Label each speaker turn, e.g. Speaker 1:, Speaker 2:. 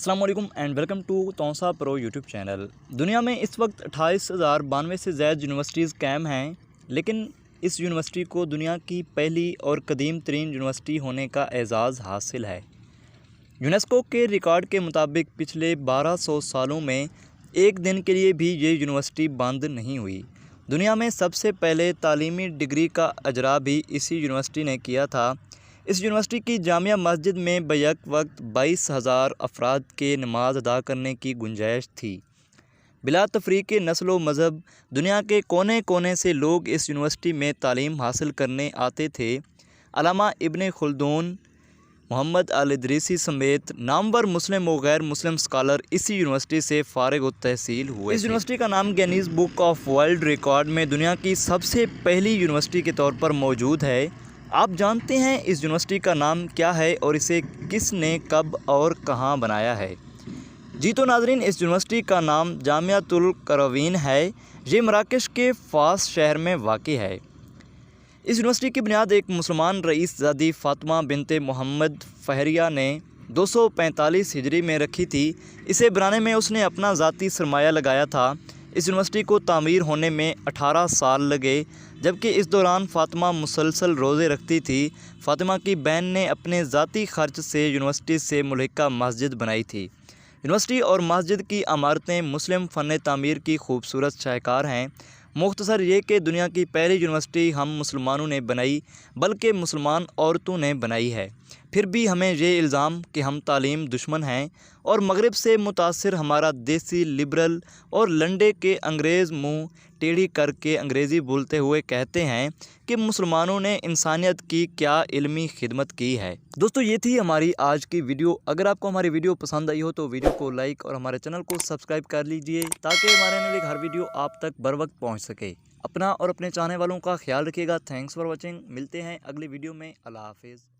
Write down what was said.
Speaker 1: अस्सलाम वालेकुम and welcome to Tausa Pro YouTube channel. दुनिया में इस वक्त 28,092 से ज़्यादा यूनिवर्सिटीज़ कायम हैं, लेकिन इस यूनिवर्सिटी को दुनिया की पहली और कदीम तरीन यूनिवर्सिटी होने का एज़ाज़ हासिल है। यूनेस्को के रिकॉर्ड के मुताबिक पिछले 1200 सालों में एक दिन के लिए भी ये यूनिवर्सिटी बंद नहीं हुई। दुनिया में सबसे पहले तालीमी डिग्री का अजरा भी इसी यूनिवर्सिटी ने किया था। इस यूनिवर्सिटी की जामिया मस्जिद में बैक वक्त 22,000 अफराद के नमाज अदा करने की गुंजाइश थी। बिला तफरीक नस्ल व मज़हब दुनिया के कोने कोने से लोग इस यूनिवर्सिटी में तालीम हासिल करने आते थे। अल्लामा इब्न खुल्दून, मोहम्मद अल इदरीसी समेत नामवर मुस्लिम व गैर मुस्लिम स्कॉलर इसी यूनिवर्सिटी से फारिग व तहसील हुए। इस यूनिवर्सिटी का नाम Guinness book of world record में दुनिया की सबसे पहली यूनिवर्सिटी के तौर पर मौजूद है। आप जानते हैं इस यूनिवर्सिटी का नाम क्या है और इसे किसने कब और कहां बनाया है? जी तो नाज़रीन, इस यूनिवर्सिटी का नाम जामियातुल क़रवीन है। ये मराकश के फ़ास शहर में वाक़ई है। इस यूनिवर्सिटी की बुनियाद एक मुसलमान रईस ज़ादी फ़ातिमा बिनते मोहम्मद फ़हरिया ने 245 हिजरी में रखी थी। इसे बनाने में उसने अपना ज़ाती सरमाया लगाया था। इस यूनिवर्सिटी को तामीर होने में 18 साल लगे, जबकि इस दौरान फ़ातिमा मुसलसल रोज़े रखती थी। फ़ातिमा की बहन ने अपने ज़ाती खर्च से यूनिवर्सिटी से मुल्हिका मस्जिद बनाई थी। यूनिवर्सिटी और मस्जिद की इमारतें मुस्लिम फ़न तामीर की खूबसूरत शाहकार हैं। मुख्तसर ये कि दुनिया की पहली यूनिवर्सिटी हम मुसलमानों ने बनाई, बल्कि मुसलमान औरतों ने बनाई है। फिर भी हमें ये इल्ज़ाम कि हम तालीम दुश्मन हैं और मगरिब से मुतासिर हमारा देसी लिबरल और लंडे के अंग्रेज़ मुँह टेढ़ी करके अंग्रेज़ी बोलते हुए कहते हैं कि मुसलमानों ने इंसानियत की क्या इल्मी खिदमत की है। दोस्तों, ये थी हमारी आज की वीडियो। अगर आपको हमारी वीडियो पसंद आई हो तो वीडियो को लाइक और हमारे चैनल को सब्सक्राइब कर लीजिए, ताकि हमारे आने वाली हर वीडियो आप तक बर वक्त पहुँच सके। अपना और अपने चाहने वालों का ख्याल रखिएगा। Thanks for watching. मिलते हैं अगली वीडियो में। अल्लाह हाफिज़।